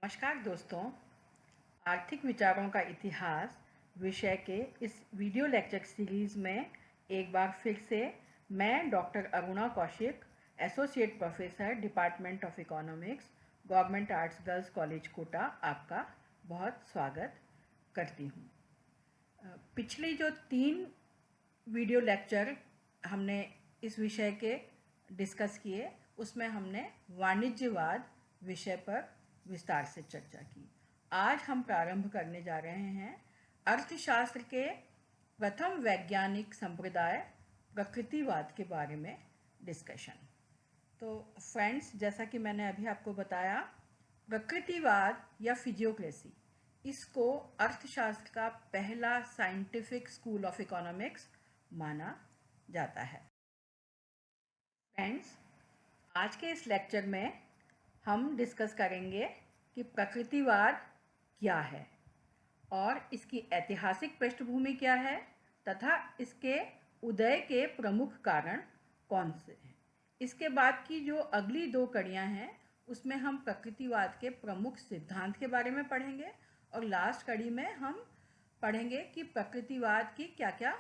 नमस्कार दोस्तों, आर्थिक विचारों का इतिहास विषय के इस वीडियो लेक्चर सीरीज़ में एक बार फिर से मैं doctor Aruna Kaushik, associate professor, department of economics, government arts girls college Kota, आपका बहुत स्वागत करती हूँ। पिछली जो 3 वीडियो लेक्चर हमने इस विषय के डिस्कस किए, उसमें हमने वाणिज्यवाद विषय पर विस्तार से चर्चा की। आज हम प्रारंभ करने जा रहे हैं अर्थशास्त्र के प्रथम वैज्ञानिक संप्रदाय प्रकृतिवाद के बारे में डिस्कशन। तो फ्रेंड्स, जैसा कि मैंने अभी आपको बताया, प्रकृतिवाद या फिजियोक्रेसी, इसको अर्थशास्त्र का पहला साइंटिफिक स्कूल ऑफ इकोनॉमिक्स माना जाता है। फ्रेंड्स, आज के इस लेक्चर में हम डिस्कस करेंगे कि प्रकृतिवाद क्या है और इसकी ऐतिहासिक पृष्ठभूमि क्या है तथा इसके उदय के प्रमुख कारण कौन से हैं। इसके बाद की जो अगली 2 कड़ियाँ हैं, उसमें हम प्रकृतिवाद के प्रमुख सिद्धांत के बारे में पढ़ेंगे और लास्ट कड़ी में हम पढ़ेंगे कि प्रकृतिवाद की क्या क्या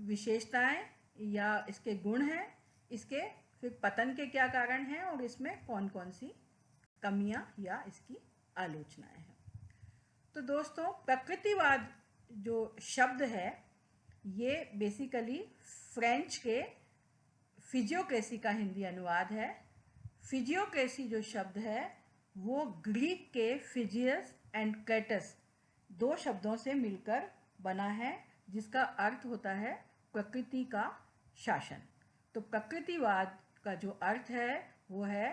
विशेषताएं या इसके गुण हैं, इसके फिर पतन के क्या कारण हैं और इसमें कौन कौन सी कमियां या इसकी आलोचनाएं हैं। तो दोस्तों, प्रकृतिवाद जो शब्द है, ये बेसिकली फ्रेंच के फिजियोक्रेसी का हिंदी अनुवाद है। फिजियोक्रेसी जो शब्द है वो ग्रीक के फिजियस एंड क्रेटस 2 शब्दों से मिलकर बना है, जिसका अर्थ होता है प्रकृति का शासन। तो प्रकृतिवाद का जो अर्थ है वो है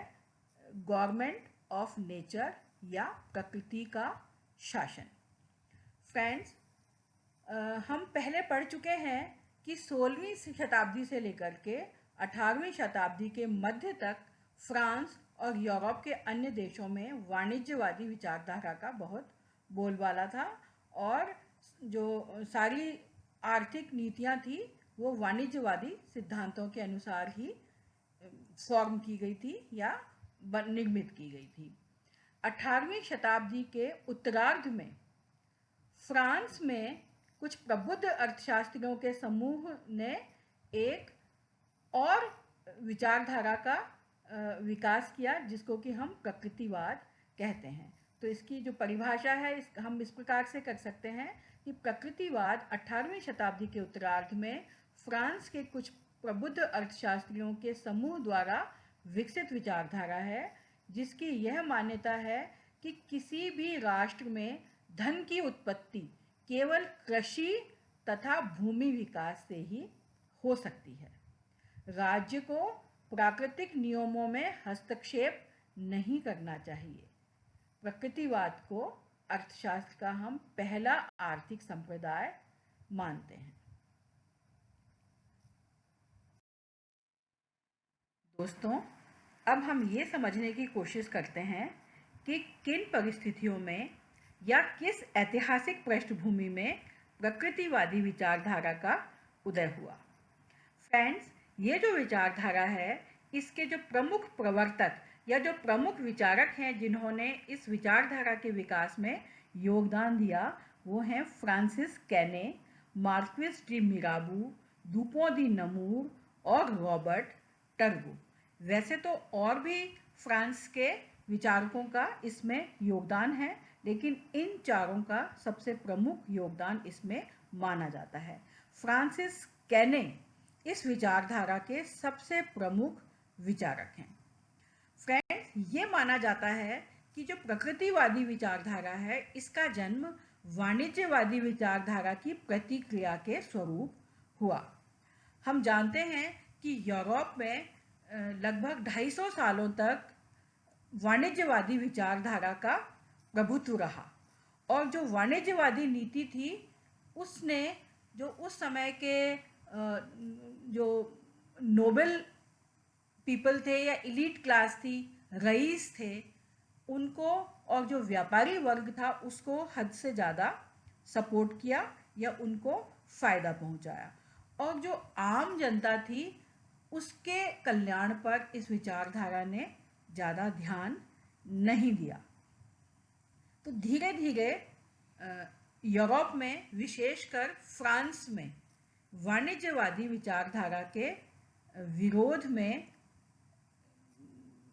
गवर्नमेंट ऑफ नेचर या प्रकृति का शासन। फ्रेंड्स, हम पहले पढ़ चुके हैं कि 16वीं शताब्दी से लेकर के 18वीं शताब्दी के मध्य तक फ्रांस और यूरोप के अन्य देशों में वाणिज्यवादी विचारधारा का बहुत बोलबाला था और जो सारी आर्थिक नीतियां थी वो वाणिज्यवादी सिद्धांतों के अनुसार ही फॉर्म की गई थी या निर्मित की गई थी। 18वीं शताब्दी के उत्तरार्ध में फ्रांस में कुछ प्रबुद्ध अर्थशास्त्रियों के समूह ने एक और विचारधारा का विकास किया, जिसको कि हम प्रकृतिवाद कहते हैं। तो इसकी जो परिभाषा है हम इस प्रकार से कर सकते हैं कि प्रकृतिवाद 18वीं शताब्दी के उत्तरार्ध में फ्रांस के कुछ प्रबुद्ध अर्थशास्त्रियों के समूह द्वारा विकसित विचारधारा है, जिसकी यह मान्यता है कि किसी भी राष्ट्र में धन की उत्पत्ति केवल कृषि तथा भूमि विकास से ही हो सकती है। राज्य को प्राकृतिक नियमों में हस्तक्षेप नहीं करना चाहिए। प्रकृतिवाद को अर्थशास्त्र का हम पहला आर्थिक संप्रदाय मानते हैं। दोस्तों, अब हम ये समझने की कोशिश करते हैं कि किन परिस्थितियों में या किस ऐतिहासिक पृष्ठभूमि में प्रकृतिवादी विचारधारा का उदय हुआ। फ्रेंड्स, ये जो विचारधारा है, इसके जो प्रमुख प्रवर्तक या जो प्रमुख विचारक हैं जिन्होंने इस विचारधारा के विकास में योगदान दिया, वो हैं फ्रांसिस कैने, मार्क्विस डी मिराबू, दुपों दी नमूर और रॉबर्ट टर्गो। वैसे तो और भी फ्रांस के विचारकों का इसमें योगदान है, लेकिन इन चारों का सबसे प्रमुख योगदान इसमें माना जाता है। फ्रांसिस कैने इस विचारधारा के सबसे प्रमुख विचारक हैं। फ्रेंड्स, ये माना जाता है कि जो प्रकृतिवादी विचारधारा है, इसका जन्म वाणिज्यवादी विचारधारा की प्रतिक्रिया के स्वरूप हुआ। हम जानते हैं कि यूरोप में लगभग 250 सालों तक वाणिज्यवादी विचारधारा का प्रभुत्व रहा और जो वाणिज्यवादी नीति थी, उसने जो उस समय के जो नोबल पीपल थे या एलीट क्लास थी, रईस थे, उनको और जो व्यापारी वर्ग था उसको हद से ज़्यादा सपोर्ट किया या उनको फ़ायदा पहुंचाया, और जो आम जनता थी उसके कल्याण पर इस विचारधारा ने ज़्यादा ध्यान नहीं दिया। तो धीरे धीरे यूरोप में, विशेषकर फ्रांस में, वाणिज्यवादी विचारधारा के विरोध में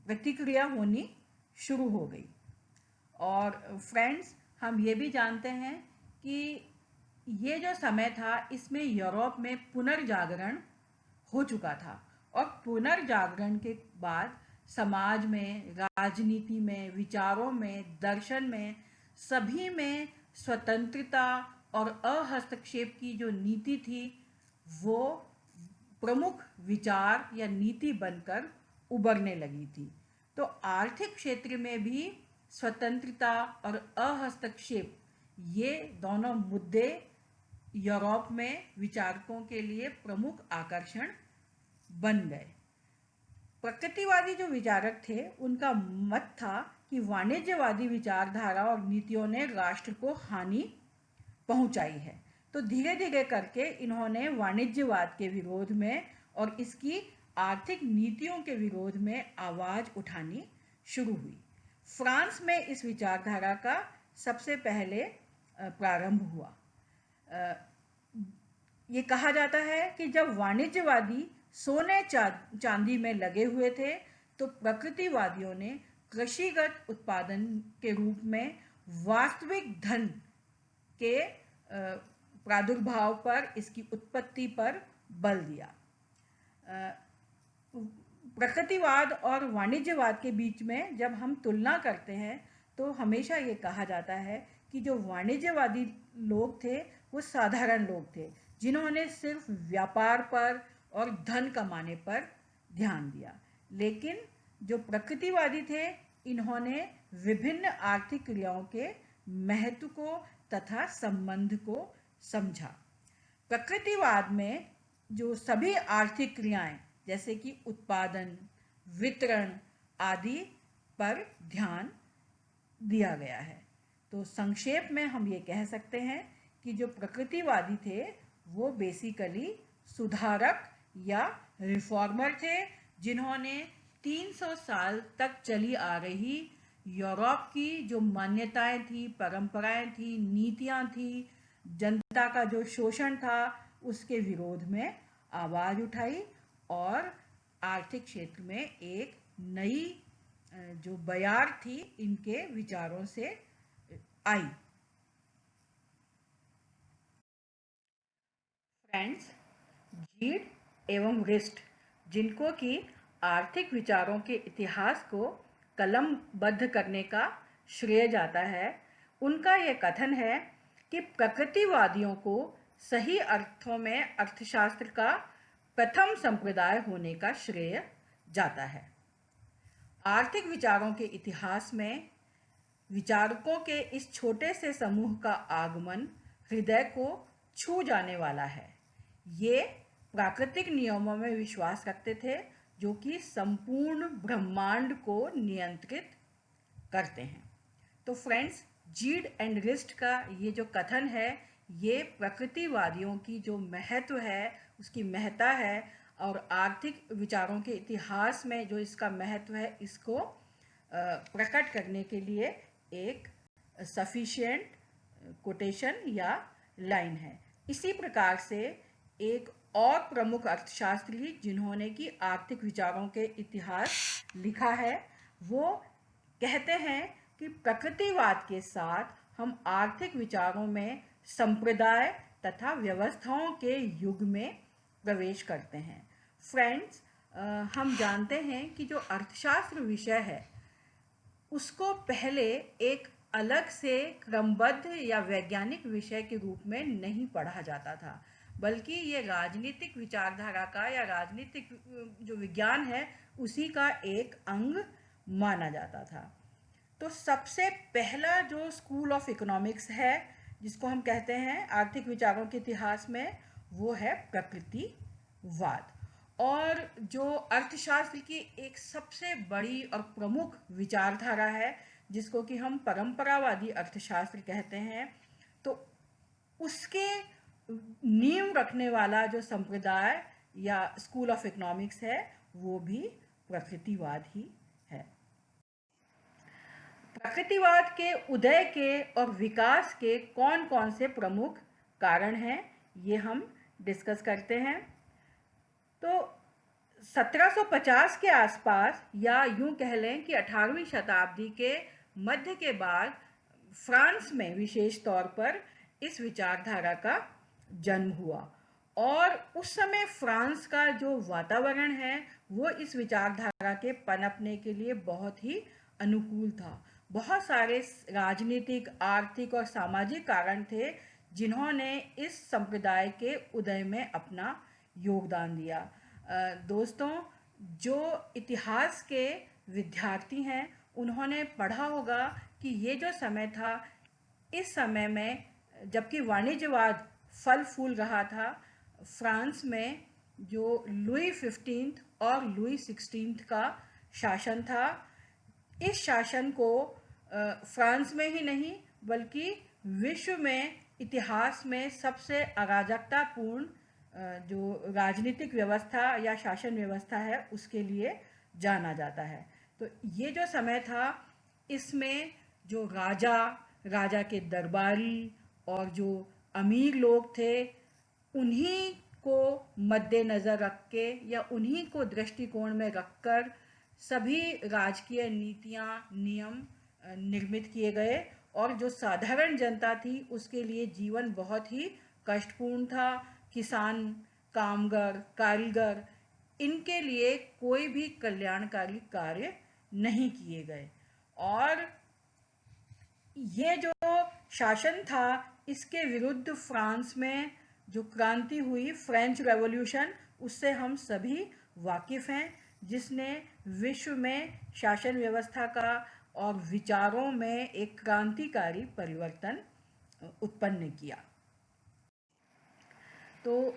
प्रतिक्रिया होनी शुरू हो गई। और फ्रेंड्स, हम ये भी जानते हैं कि ये जो समय था, इसमें यूरोप में पुनर्जागरण हो चुका था, और पुनर्जागरण के बाद समाज में, राजनीति में, विचारों में, दर्शन में, सभी में स्वतंत्रता और अहस्तक्षेप की जो नीति थी वो प्रमुख विचार या नीति बनकर उभरने लगी थी। तो आर्थिक क्षेत्र में भी स्वतंत्रता और अहस्तक्षेप, ये दोनों मुद्दे यूरोप में विचारकों के लिए प्रमुख आकर्षण बन गए। प्रकृतिवादी जो विचारक थे, उनका मत था कि वाणिज्यवादी विचारधारा और नीतियों ने राष्ट्र को हानि पहुंचाई है। तो धीरे धीरे करके इन्होंने वाणिज्यवाद के विरोध में और इसकी आर्थिक नीतियों के विरोध में आवाज उठानी शुरू हुई। फ्रांस में इस विचारधारा का सबसे पहले प्रारंभ हुआ। ये कहा जाता है कि जब वाणिज्यवादी सोने चांदी में लगे हुए थे, तो प्रकृतिवादियों ने कृषिगत उत्पादन के रूप में वास्तविक धन के प्रादुर्भाव पर, इसकी उत्पत्ति पर बल दिया। प्रकृतिवाद और वाणिज्यवाद के बीच में जब हम तुलना करते हैं, तो हमेशा ये कहा जाता है कि जो वाणिज्यवादी लोग थे वो साधारण लोग थे, जिन्होंने सिर्फ व्यापार पर और धन कमाने पर ध्यान दिया। लेकिन जो प्रकृतिवादी थे, इन्होंने विभिन्न आर्थिक क्रियाओं के महत्व को तथा संबंध को समझा। प्रकृतिवाद में जो सभी आर्थिक क्रियाएं, जैसे कि उत्पादन, वितरण आदि पर ध्यान दिया गया है। तो संक्षेप में हम ये कह सकते हैं कि जो प्रकृतिवादी थे वो बेसिकली सुधारक या रिफॉर्मर थे, जिन्होंने 300 साल तक चली आ रही यूरोप की जो मान्यताएं थी, परंपराएं थी, नीतियां थी, जनता का जो शोषण था, उसके विरोध में आवाज उठाई और आर्थिक क्षेत्र में एक नई जो बयार थी इनके विचारों से आई। फ्रेंड्स, जीड एवं रिस्ट, जिनको कि आर्थिक विचारों के इतिहास को कलमबद्ध करने का श्रेय जाता है, उनका यह कथन है कि प्रकृतिवादियों को सही अर्थों में अर्थशास्त्र का प्रथम संप्रदाय होने का श्रेय जाता है। आर्थिक विचारों के इतिहास में विचारकों के इस छोटे से समूह का आगमन हृदय को छू जाने वाला है। ये प्राकृतिक नियमों में विश्वास रखते थे, जो कि संपूर्ण ब्रह्मांड को नियंत्रित करते हैं। तो फ्रेंड्स, जीड एंड रिस्ट का ये जो कथन है, ये प्रकृतिवादियों की जो महत्व है, उसकी महत्ता है, और आर्थिक विचारों के इतिहास में जो इसका महत्व है, इसको प्रकट करने के लिए एक सफिशिएंट कोटेशन या लाइन है। इसी प्रकार से एक और प्रमुख अर्थशास्त्री जिन्होंने कि आर्थिक विचारों के इतिहास लिखा है, वो कहते हैं कि प्रकृतिवाद के साथ हम आर्थिक विचारों में संप्रदाय तथा व्यवस्थाओं के युग में प्रवेश करते हैं। फ्रेंड्स, हम जानते हैं कि जो अर्थशास्त्र विषय है, उसको पहले एक अलग से क्रमबद्ध या वैज्ञानिक विषय के रूप में नहीं पढ़ा जाता था, बल्कि ये राजनीतिक विचारधारा का या राजनीतिक जो विज्ञान है उसी का एक अंग माना जाता था। तो सबसे पहला जो स्कूल ऑफ इकोनॉमिक्स है, जिसको हम कहते हैं आर्थिक विचारों के इतिहास में, वो है प्रकृतिवाद। और जो अर्थशास्त्र की एक सबसे बड़ी और प्रमुख विचारधारा है, जिसको कि हम परंपरावादी अर्थशास्त्र कहते हैं, तो उसके नींव रखने वाला जो संप्रदाय या स्कूल ऑफ इकोनॉमिक्स है, वो भी प्रकृतिवाद ही है। प्रकृतिवाद के उदय के और विकास के कौन कौन से प्रमुख कारण हैं, ये हम डिस्कस करते हैं। तो 1750 के आसपास, या यूं कह लें कि 18वीं शताब्दी के मध्य के बाद फ्रांस में विशेष तौर पर इस विचारधारा का जन्म हुआ। और उस समय फ्रांस का जो वातावरण है वो इस विचारधारा के पनपने के लिए बहुत ही अनुकूल था। बहुत सारे राजनीतिक, आर्थिक और सामाजिक कारण थे जिन्होंने इस संप्रदाय के उदय में अपना योगदान दिया। दोस्तों, जो इतिहास के विद्यार्थी हैं उन्होंने पढ़ा होगा कि ये जो समय था, इस समय में जबकि वाणिज्यवाद फल फूल रहा था, फ्रांस में जो लुई 15 और लुई 16 का शासन था, इस शासन को फ्रांस में ही नहीं बल्कि विश्व में इतिहास में सबसे अराजकतापूर्ण जो राजनीतिक व्यवस्था या शासन व्यवस्था है उसके लिए जाना जाता है। तो ये जो समय था, इसमें जो राजा के दरबारी और जो अमीर लोग थे, उन्हीं को मद्देनज़र रख के या उन्हीं को दृष्टिकोण में रखकर सभी राजकीय नीतियां, नियम निर्मित किए गए। और जो साधारण जनता थी उसके लिए जीवन बहुत ही कष्टपूर्ण था। किसान, कामगार, कारीगर, इनके लिए कोई भी कल्याणकारी कार्य नहीं किए गए। और ये जो शासन था, इसके विरुद्ध फ्रांस में जो क्रांति हुई, फ्रेंच रेवोल्यूशन, उससे हम सभी वाकिफ़ हैं, जिसने विश्व में शासन व्यवस्था का और विचारों में एक क्रांतिकारी परिवर्तन उत्पन्न किया। तो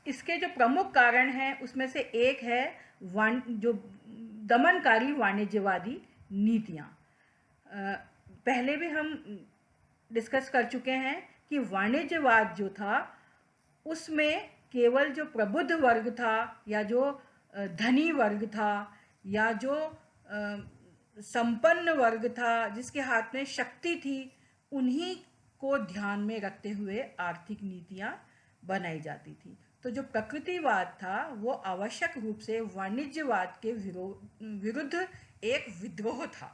इसके जो प्रमुख कारण हैं उसमें से एक है जो दमनकारी वाणिज्यवादी नीतियाँ। पहले भी हम डिस्कस कर चुके हैं कि वाणिज्यवाद जो था उसमें केवल जो प्रबुद्ध वर्ग था या जो धनी वर्ग था या जो संपन्न वर्ग था, जिसके हाथ में शक्ति थी, उन्हीं को ध्यान में रखते हुए आर्थिक नीतियाँ बनाई जाती थी। तो जो प्रकृतिवाद था वो आवश्यक रूप से वाणिज्यवाद के विरुद्ध एक विद्रोह था।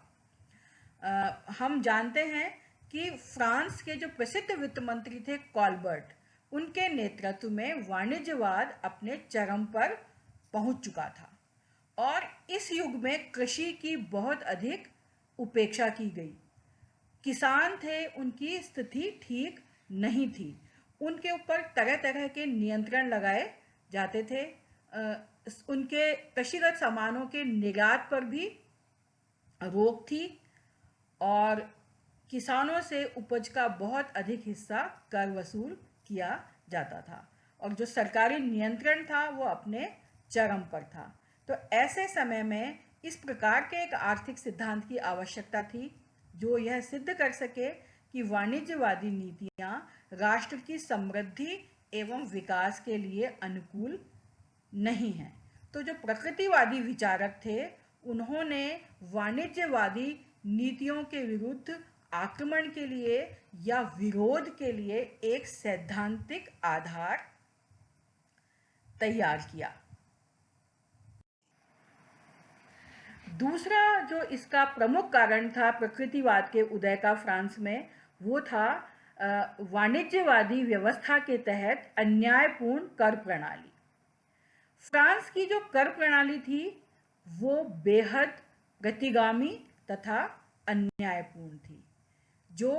हम जानते हैं कि फ्रांस के जो प्रसिद्ध वित्त मंत्री थे कॉलबर्ट, उनके नेतृत्व में वाणिज्यवाद अपने चरम पर पहुंच चुका था और इस युग में कृषि की बहुत अधिक उपेक्षा की गई। किसान थे, उनकी स्थिति ठीक नहीं थी, उनके ऊपर तरह तरह के नियंत्रण लगाए जाते थे। उनके कृषिगत सामानों के निर्यात पर भी रोक थी और किसानों से उपज का बहुत अधिक हिस्सा कर वसूल किया जाता था और जो सरकारी नियंत्रण था वो अपने चरम पर था। तो ऐसे समय में इस प्रकार के एक आर्थिक सिद्धांत की आवश्यकता थी जो यह सिद्ध कर सके कि वाणिज्यवादी नीतियां राष्ट्र की समृद्धि एवं विकास के लिए अनुकूल नहीं हैं। तो जो प्रकृतिवादी विचारक थे, उन्होंने वाणिज्यवादी नीतियों के विरुद्ध आक्रमण के लिए या विरोध के लिए एक सैद्धांतिक आधार तैयार किया। दूसरा जो इसका प्रमुख कारण था प्रकृतिवाद के उदय का फ्रांस में, वो था वाणिज्यवादी व्यवस्था के तहत अन्यायपूर्ण कर प्रणाली। फ्रांस की जो कर प्रणाली थी वो बेहद गतिगामी तथा अन्यायपूर्ण थी। जो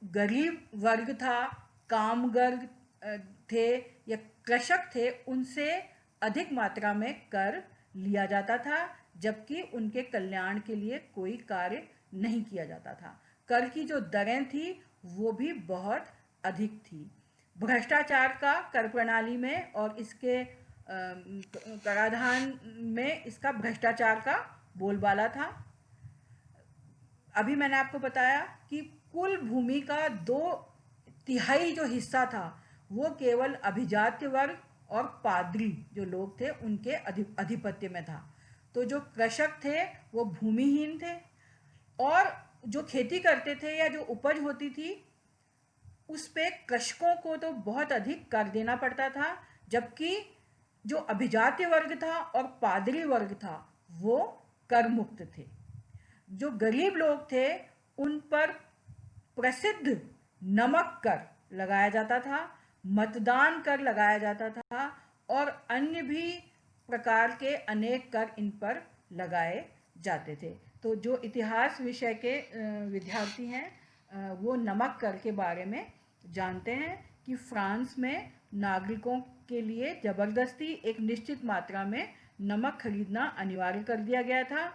गरीब वर्ग था, कामगार थे या कृषक थे, उनसे अधिक मात्रा में कर लिया जाता था, जबकि उनके कल्याण के लिए कोई कार्य नहीं किया जाता था। कर की जो दरें थी वो भी बहुत अधिक थी। भ्रष्टाचार का कर प्रणाली में और इसके कराधान में इसका भ्रष्टाचार का बोलबाला था। अभी मैंने आपको बताया कि कुल भूमि का 2/3 जो हिस्सा था वो केवल अभिजात्य वर्ग और पादरी जो लोग थे उनके आधिपत्य में था। तो जो कृषक थे वो भूमिहीन थे और जो खेती करते थे या जो उपज होती थी उस पे कृषकों को तो बहुत अधिक कर देना पड़ता था, जबकि जो अभिजात्य वर्ग था और पादरी वर्ग था वो कर मुक्त थे। जो गरीब लोग थे उन पर प्रसिद्ध नमक कर लगाया जाता था, मतदान कर लगाया जाता था और अन्य भी प्रकार के अनेक कर इन पर लगाए जाते थे। तो जो इतिहास विषय के विद्यार्थी हैं वो नमक कर के बारे में जानते हैं कि फ्रांस में नागरिकों के लिए ज़बरदस्ती एक निश्चित मात्रा में नमक खरीदना अनिवार्य कर दिया गया था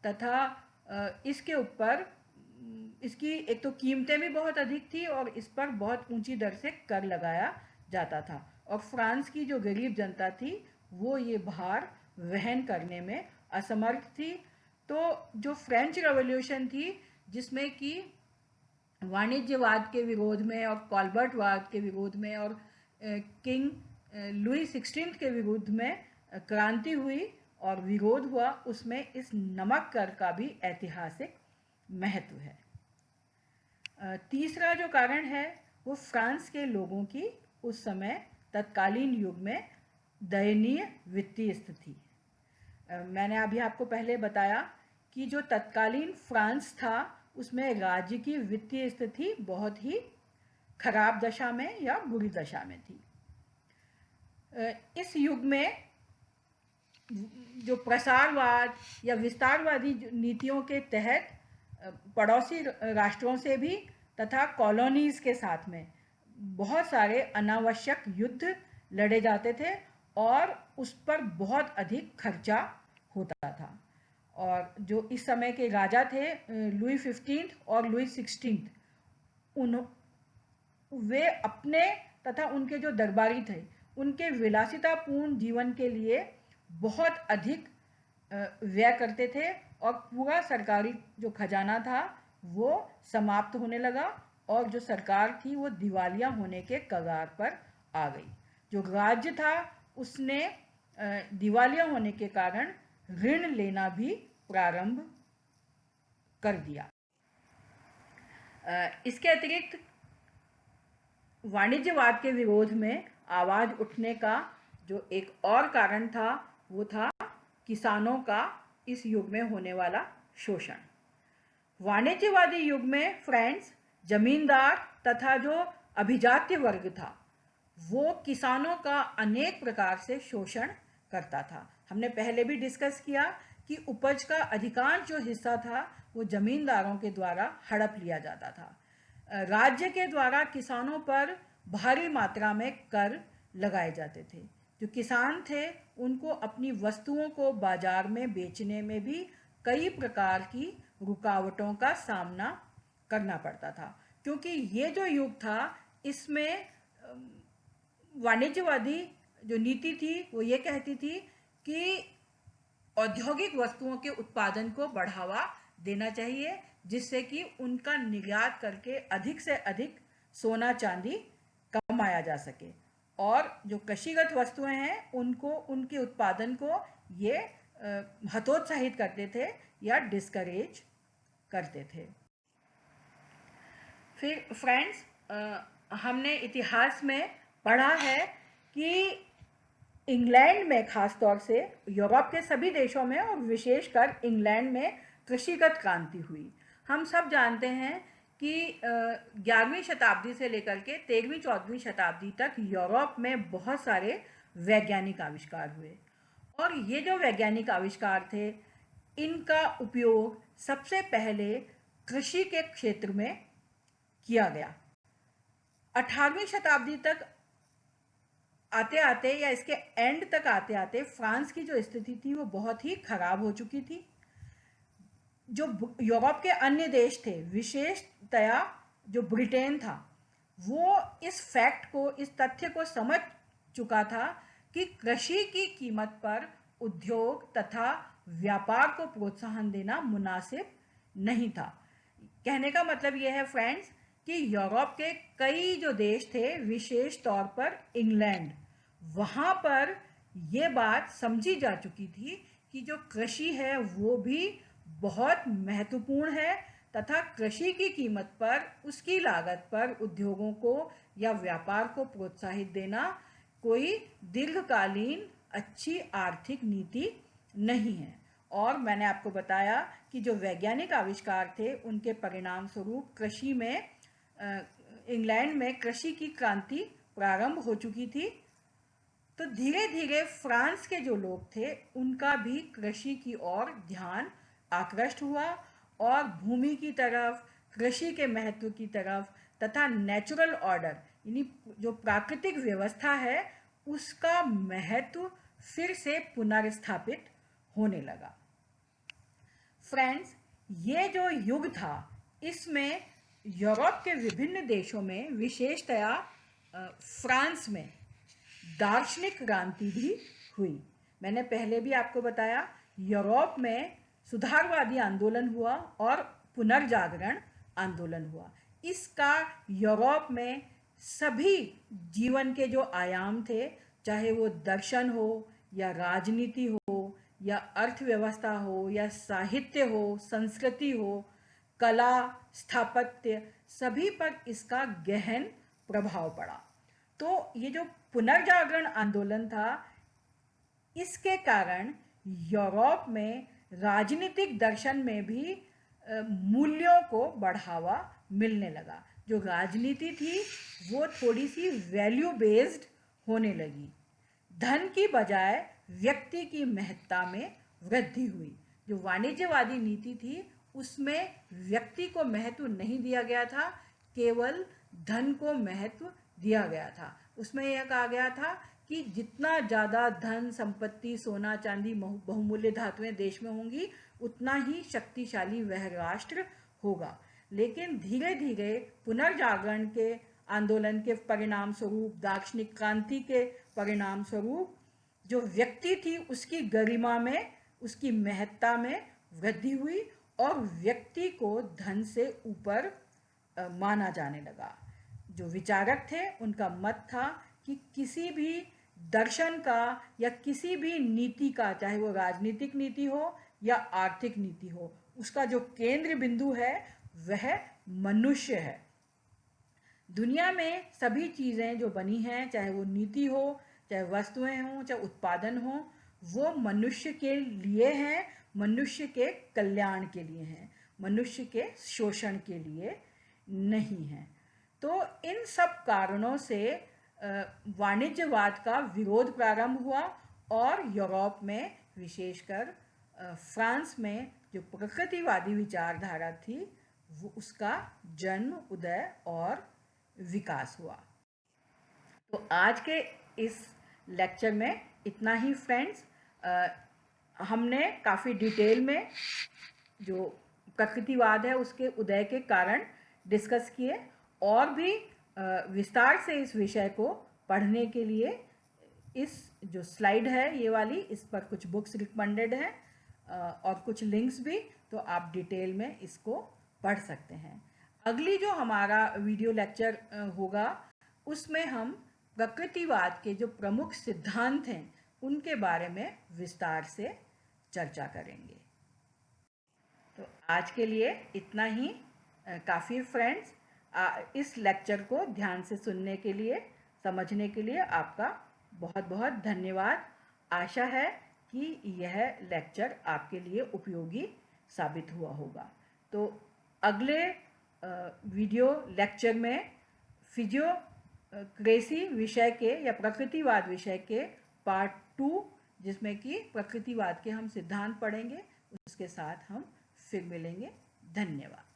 तथा इसके ऊपर इसकी एक तो कीमतें भी बहुत अधिक थी और इस पर बहुत ऊंची दर से कर लगाया जाता था और फ्रांस की जो गरीब जनता थी वो ये भार वहन करने में असमर्थ थी। तो जो फ्रेंच रेवोल्यूशन थी जिसमें कि वाणिज्यवाद के विरोध में और कॉल्बर्टवाद के विरोध में और किंग लुई 16 के विरुद्ध में क्रांति हुई और विरोध हुआ, उसमें इस नमक कर का भी ऐतिहासिक महत्व है। तीसरा जो कारण है वो फ्रांस के लोगों की उस समय तत्कालीन युग में दयनीय वित्तीय स्थिति। मैंने अभी आपको पहले बताया कि जो तत्कालीन फ्रांस था उसमें राज्य की वित्तीय स्थिति बहुत ही खराब दशा में या बुरी दशा में थी। इस युग में जो प्रसारवाद या विस्तारवादी नीतियों के तहत पड़ोसी राष्ट्रों से भी तथा कॉलोनीज के साथ में बहुत सारे अनावश्यक युद्ध लड़े जाते थे और उस पर बहुत अधिक खर्चा होता था। और जो इस समय के राजा थे लुई 15 और लुई 16 वे अपने तथा उनके जो दरबारी थे उनके विलासितापूर्ण जीवन के लिए बहुत अधिक व्यय करते थे और पूरा सरकारी जो खजाना था वो समाप्त होने लगा और जो सरकार थी वो दिवालिया होने के कगार पर आ गई। जो राज्य था उसने दिवालिया होने के कारण ऋण लेना भी प्रारंभ कर दिया। इसके अतिरिक्त वाणिज्यवाद के विरोध में आवाज उठने का जो एक और कारण था वो था किसानों का इस युग में होने वाला शोषण। वाणिज्यवादी युग में फ्रेंड्स जमींदार तथा जो अभिजात्य वर्ग था वो किसानों का अनेक प्रकार से शोषण करता था। हमने पहले भी डिस्कस किया कि उपज का अधिकांश जो हिस्सा था वो जमींदारों के द्वारा हड़प लिया जाता था। राज्य के द्वारा किसानों पर भारी मात्रा में कर लगाए जाते थे। जो किसान थे उनको अपनी वस्तुओं को बाजार में बेचने में भी कई प्रकार की रुकावटों का सामना करना पड़ता था, क्योंकि ये जो युग था इसमें वाणिज्यवादी जो नीति थी वो ये कहती थी कि औद्योगिक वस्तुओं के उत्पादन को बढ़ावा देना चाहिए जिससे कि उनका निर्यात करके अधिक से अधिक सोना चांदी कमाया जा सके, और जो कृषिगत वस्तुएं हैं उनको उनके उत्पादन को ये हतोत्साहित करते थे या डिस्करेज करते थे। फिर फ्रेंड्स हमने इतिहास में पढ़ा है कि इंग्लैंड में खास तौर से यूरोप के सभी देशों में और विशेषकर इंग्लैंड में कृषिगत क्रांति हुई। हम सब जानते हैं कि 11वीं शताब्दी से लेकर के 13वीं-14वीं शताब्दी तक यूरोप में बहुत सारे वैज्ञानिक आविष्कार हुए और ये जो वैज्ञानिक आविष्कार थे इनका उपयोग सबसे पहले कृषि के क्षेत्र में किया गया। 18वीं शताब्दी तक आते आते या इसके एंड तक आते आते फ्रांस की जो स्थिति थी वो बहुत ही खराब हो चुकी थी। जो यूरोप के अन्य देश थे, विशेषतया जो ब्रिटेन था, वो इस फैक्ट को, इस तथ्य को समझ चुका था कि कृषि की कीमत पर उद्योग तथा व्यापार को प्रोत्साहन देना मुनासिब नहीं था। कहने का मतलब यह है फ्रेंड्स कि यूरोप के कई जो देश थे, विशेष तौर पर इंग्लैंड, वहाँ पर ये बात समझी जा चुकी थी कि जो कृषि है वो भी बहुत महत्वपूर्ण है तथा कृषि की कीमत पर उसकी लागत पर उद्योगों को या व्यापार को प्रोत्साहित देना कोई दीर्घकालीन अच्छी आर्थिक नीति नहीं है। और मैंने आपको बताया कि जो वैज्ञानिक आविष्कार थे उनके परिणाम स्वरूप कृषि में इंग्लैंड में कृषि की क्रांति प्रारंभ हो चुकी थी। तो धीरे धीरे फ्रांस के जो लोग थे उनका भी कृषि की ओर ध्यान आकृष्ट हुआ और भूमि की तरफ, कृषि के महत्व की तरफ तथा नेचुरल ऑर्डर यानी जो प्राकृतिक व्यवस्था है उसका महत्व फिर से पुनर्स्थापित होने लगा। फ्रेंड्स, ये जो युग था इसमें यूरोप के विभिन्न देशों में, विशेषतया फ्रांस में दार्शनिक क्रांति भी हुई। मैंने पहले भी आपको बताया यूरोप में सुधारवादी आंदोलन हुआ और पुनर्जागरण आंदोलन हुआ। इसका यूरोप में सभी जीवन के जो आयाम थे, चाहे वो दर्शन हो या राजनीति हो या अर्थव्यवस्था हो या साहित्य हो, संस्कृति हो, कला, स्थापत्य, सभी पर इसका गहन प्रभाव पड़ा। तो ये जो पुनर्जागरण आंदोलन था इसके कारण यूरोप में राजनीतिक दर्शन में भी मूल्यों को बढ़ावा मिलने लगा। जो राजनीति थी वो थोड़ी सी वैल्यू बेस्ड होने लगी। धन की बजाय व्यक्ति की महत्ता में वृद्धि हुई। जो वाणिज्यवादी नीति थी उसमें व्यक्ति को महत्व नहीं दिया गया था, केवल धन को महत्व दिया गया था। उसमें यह कहा गया था कि जितना ज़्यादा धन, संपत्ति, सोना, चांदी, बहुमूल्य धातुएं देश में होंगी उतना ही शक्तिशाली वह राष्ट्र होगा। लेकिन धीरे धीरे पुनर्जागरण के आंदोलन के परिणाम स्वरूप, दार्शनिक क्रांति के परिणाम स्वरूप जो व्यक्ति थी उसकी गरिमा में, उसकी महत्ता में वृद्धि हुई और व्यक्ति को धन से ऊपर माना जाने लगा। जो विचारक थे उनका मत था कि किसी भी दर्शन का या किसी भी नीति का, चाहे वो राजनीतिक नीति हो या आर्थिक नीति हो, उसका जो केंद्र बिंदु है वह मनुष्य है। दुनिया में सभी चीज़ें जो बनी हैं, चाहे वो नीति हो, चाहे वस्तुएं हों, चाहे उत्पादन हो, वो मनुष्य के लिए हैं, मनुष्य के कल्याण के लिए हैं, मनुष्य के शोषण के लिए नहीं हैं। तो इन सब कारणों से वाणिज्यवाद का विरोध प्रारंभ हुआ और यूरोप में, विशेषकर फ्रांस में जो प्रकृतिवादी विचारधारा थी वो उसका जन्म, उदय और विकास हुआ। तो आज के इस लेक्चर में इतना ही फ्रेंड्स। हमने काफ़ी डिटेल में जो प्रकृतिवाद है उसके उदय के कारण डिस्कस किए और भी विस्तार से इस विषय को पढ़ने के लिए इस जो स्लाइड है ये वाली, इस पर कुछ बुक्स रिकमेंडेड हैं और कुछ लिंक्स भी, तो आप डिटेल में इसको पढ़ सकते हैं। अगली जो हमारा वीडियो लेक्चर होगा उसमें हम प्रकृतिवाद के जो प्रमुख सिद्धांत हैं उनके बारे में विस्तार से चर्चा करेंगे। तो आज के लिए इतना ही काफ़ी फ्रेंड्स। इस लेक्चर को ध्यान से सुनने के लिए, समझने के लिए आपका बहुत बहुत धन्यवाद। आशा है कि यह लेक्चर आपके लिए उपयोगी साबित हुआ होगा। तो अगले वीडियो लेक्चर में फिजियोक्रेसी विषय के या प्रकृतिवाद विषय के पार्ट 2, जिसमें कि प्रकृतिवाद के हम सिद्धांत पढ़ेंगे, उसके साथ हम फिर मिलेंगे। धन्यवाद।